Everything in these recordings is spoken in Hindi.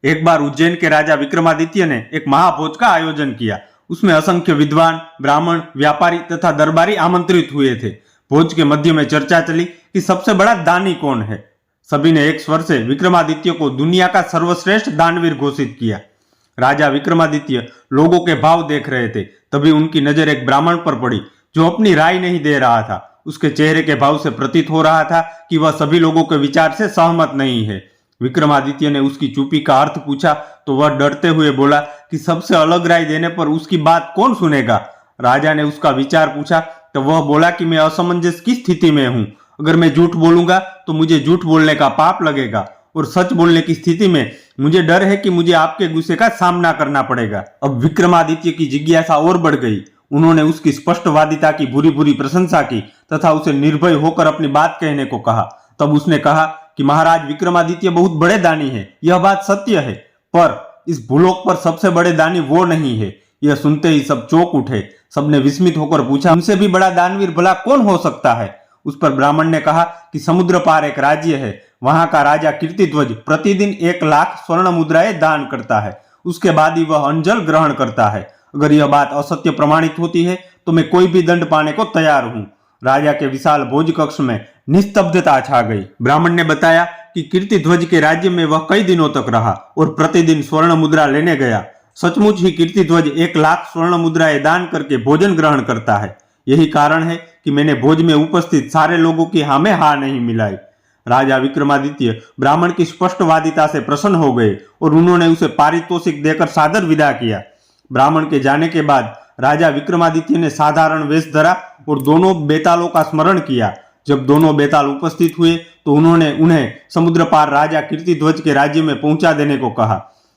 एक बार उज्जैन के राजा विक्रमादित्य ने एक महाभोज का आयोजन किया। उसमें असंख्य विद्वान, ब्राह्मण, व्यापारी तथा दरबारी आमंत्रित हुए थे। भोज के मध्य में चर्चा चली कि सबसे बड़ा दानी कौन है। सभी ने एक स्वर से विक्रमादित्य को दुनिया का सर्वश्रेष्ठ दानवीर घोषित किया। राजा विक्रमादित्य लोगों के भाव देख रहे थे। तभी उनकी नजर एक ब्राह्मण पर पड़ी जो अपनी राय नहीं दे रहा था। उसके चेहरे के भाव से प्रतीत हो रहा था कि वह सभी लोगों के विचार से सहमत नहीं है। विक्रमादित्य ने उसकी चुप्पी का अर्थ पूछा तो वह डरते हुए बोला कि सबसे अलग राय देने पर उसकी बात कौन सुनेगा। राजा ने उसका विचार पूछा तो वह बोला कि मैं असमंजस की स्थिति में हूं। अगर मैं झूठ बोलूंगा तो मुझे झूठ बोलने का पाप लगेगा और सच बोलने की स्थिति में मुझे डर है कि मुझे आपके गुस्से का सामना करना पड़ेगा। अब विक्रमादित्य की जिज्ञासा और बढ़ गई। उन्होंने उसकी स्पष्टवादिता की भूरी भूरी प्रशंसा की तथा उसे निर्भय होकर अपनी बात कहने को कहा। तब उसने कहा कि महाराज विक्रमादित्य बहुत बड़े दानी है, यह बात सत्य है, पर इस भूलोक पर सबसे बड़े दानी वो नहीं है। यह सुनते ही सब चौंक उठे। सबने विस्मित होकर पूछा, उनसे भी बड़ा दानवीर भला कौन हो सकता है। उस पर ब्राह्मण ने कहा कि समुद्र पार एक राज्य है, वहां का राजा कीर्तिध्वज प्रतिदिन 1,00,000 स्वर्ण मुद्राएं दान करता है। उसके बाद ही वह अंजल ग्रहण करता है। अगर यह बात असत्य प्रमाणित होती है तो मैं कोई भी दंड पाने को तैयार हूं। राजा के विशाल भोज कक्ष में निस्तब्धता छा गई। ब्राह्मण ने बताया कि कीर्तिध्वज के राज्य में वह कई दिनों तक रहा और प्रतिदिन स्वर्ण मुद्रा लेने गया। सचमुच ही कीर्तिध्वज 1,00,000 स्वर्ण मुद्राएं दान करके भोजन ग्रहण करता है। यही कारण है कि मैंने भोज में उपस्थित सारे लोगों की हाँ में हाँ नहीं मिलाई। राजा विक्रमादित्य ब्राह्मण की स्पष्टवादिता से प्रसन्न हो गए और उन्होंने उसे पारितोषिक देकर सादर विदा किया। ब्राह्मण के जाने के बाद राजा विक्रमादित्य ने साधारण वेश धरा और दोनों बेतालों का स्मरण किया। जब दोनों बेताल उपस्थित हुए तो उन्होंने उन्हें समुद्र पार राजा कीर्तिध्वज के राज्य में पहुंचा देने को कहा।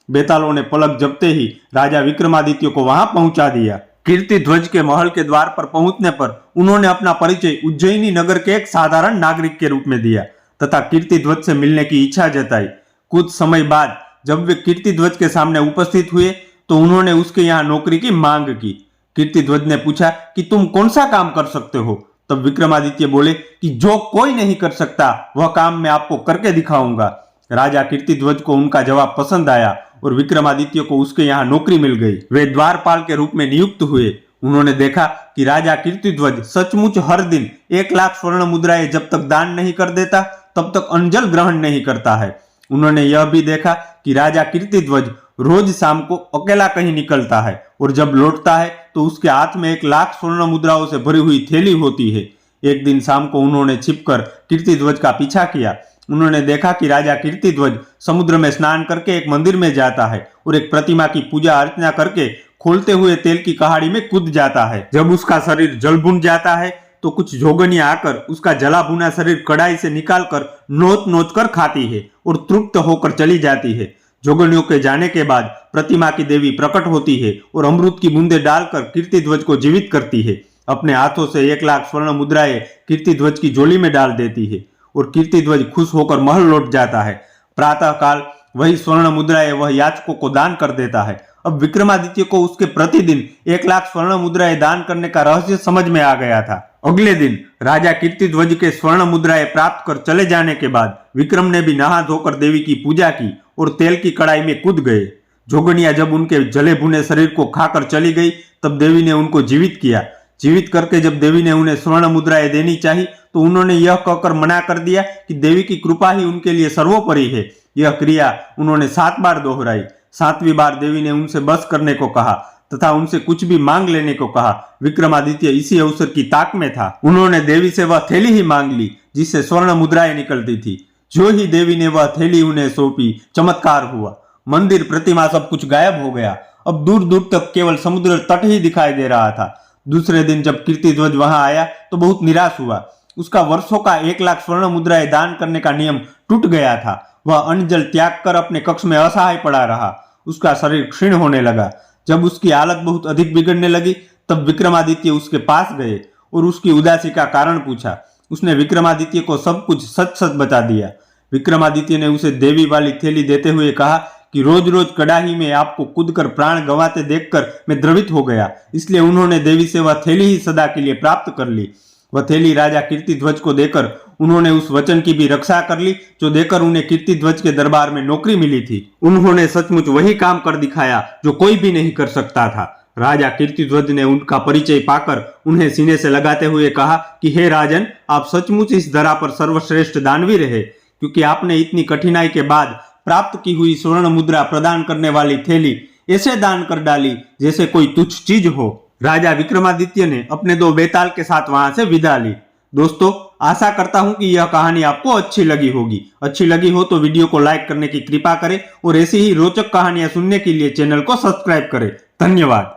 बेतालों ने पलक झपकते ही राजा विक्रमादित्य को वहां पहुंचा दिया। कीर्तिध्वज के महल के द्वार पर पहुंचने पर उन्होंने अपना परिचय उज्जैनी नगर के एक साधारण नागरिक के रूप में दिया तथा कीर्तिध्वज से मिलने की इच्छा जताई। कुछ समय बाद जब वे कीर्तिध्वज के सामने उपस्थित हुए तो उन्होंने उसके यहाँ नौकरी की मांग की। कीर्तिध्वज ने पूछा कि तुम कौन सा काम कर सकते हो। तब विक्रमादित्य बोले कि जो कोई नहीं कर सकता वह काम मैं आपको करके दिखाऊंगा। राजा कीर्तिध्वज को उनका जवाब पसंद आया और विक्रमादित्य को उसके यहाँ नौकरी मिल गई। वे द्वारपाल के रूप में नियुक्त हुए। उन्होंने देखा कि राजा कीर्तिध्वज सचमुच हर दिन 1,00,000 स्वर्ण मुद्राएं जब तक दान नहीं कर देता तब तक अंजल ग्रहण नहीं करता है। उन्होंने यह भी देखा कि राजा कीर्तिध्वज रोज शाम को अकेला कहीं निकलता है और जब लौटता है तो उसके हाथ में 1,00,000 स्वर्ण मुद्राओं से भरी हुई थैली होती है। एक दिन शाम को उन्होंने छिपकर कीर्तिध्वज का पीछा किया। उन्होंने देखा कि राजा कीर्तिध्वज समुद्र में स्नान करके एक मंदिर में जाता है और एक प्रतिमा की पूजा अर्चना करके खोलते हुए तेल की कहाड़ी में कूद जाता है। जब उसका शरीर जल भुन जाता है तो कुछ जोगनियां आकर उसका जला भुना शरीर कढ़ाई से निकालकर नोच नोच कर खाती है और तृप्त होकर चली जाती है। जोगनियों के जाने के बाद प्रतिमा की देवी प्रकट होती है और अमृत की बूंदे डालकर कीर्तिध्वज को जीवित करती है। अपने हाथों से 1,00,000 स्वर्ण मुद्राएं कीर्तिध्वज की झोली में डाल देती है और कीर्तिध्वज खुश होकर महल लौट जाता है। प्रातः काल वही स्वर्ण मुद्राएं वह याचकों को दान कर देता है। अब विक्रमादित्य को उसके प्रतिदिन 1,00,000 स्वर्ण मुद्राएं दान करने का रहस्य समझ में आ गया था। अगले दिन राजा कीर्तिध्वज के स्वर्ण मुद्राएं प्राप्त कर चले जाने के बाद विक्रम ने भी नहा धोकर देवी की पूजा की और तेल की कढ़ाई में कूद गए। जोगनिया जब उनके जले भुने शरीर को खाकर चली गई तब देवी ने उनको जीवित किया। जीवित करके जब देवी ने उन्हें स्वर्ण मुद्राएं देनी चाहिए तो उन्होंने यह कहकर मना कर दिया कि देवी की कृपा ही उनके लिए सर्वोपरि है। यह क्रिया उन्होंने 7 बार दोहराई। 7वीं बार देवी ने उनसे बस करने को कहा तथा उनसे कुछ भी मांग लेने को कहा। विक्रमादित्य इसी अवसर की ताक में था। उन्होंने देवी से वह थैली ही मांग ली जिससे स्वर्ण मुद्राएं निकलती थी। जो ही देवी ने वह थैली उन्हें सौंपी, चमत्कार हुआ। मंदिर, प्रतिमा सब कुछ गायब हो गया। अब दूर दूर तक केवल समुद्र तट ही दिखाई दे रहा था। दूसरे दिन जब कीर्तिध्वज वहां आया तो बहुत निराश हुआ। उसका वर्षों का 1,00,000 स्वर्ण मुद्राएं दान करने का नियम टूट गया था। वह अन्न जल त्याग कर अपने कक्ष में असहाय पड़ा रहा। उसका शरीर क्षीण होने लगा। जब उसकी हालत बहुत अधिक बिगड़ने लगी तब विक्रमादित्य उसके पास गए और उसकी उदासी का कारण पूछा। उसने विक्रमादित्य को सब कुछ सच सच बता दिया। विक्रमादित्य ने उसे देवी वाली थैली देते हुए कहा कि रोज रोज कड़ाही में आपको कूदकर प्राण गंवाते देखकर मैं द्रवित हो गया, इसलिए उन्होंने देवी से वह थैली ही सदा के लिए प्राप्त कर ली। वह थैली राजा कीर्तिध्वज को देकर उन्होंने उस वचन की भी रक्षा कर ली जो देकर उन्हें कीर्तिध्वज के दरबार में नौकरी मिली थी। उन्होंने सचमुच वही काम कर दिखाया जो कोई भी नहीं कर सकता था। राजा कीर्तिध्वज ने उनका परिचय पाकर उन्हें सीने से लगाते हुए कहा कि हे राजन, आप सचमुच इस धरा पर सर्वश्रेष्ठ दानवीर है, क्योंकि आपने इतनी कठिनाई के बाद प्राप्त की हुई स्वर्ण मुद्रा प्रदान करने वाली थैली ऐसे दान कर डाली जैसे कोई तुच्छ चीज हो। राजा विक्रमादित्य ने अपने 2 बेताल के साथ वहां से विदा ली। दोस्तों, आशा करता हूं कि यह कहानी आपको अच्छी लगी होगी। अच्छी लगी हो तो वीडियो को लाइक करने की कृपा करें और ऐसी ही रोचक कहानियां सुनने के लिए चैनल को सब्सक्राइब करें। धन्यवाद।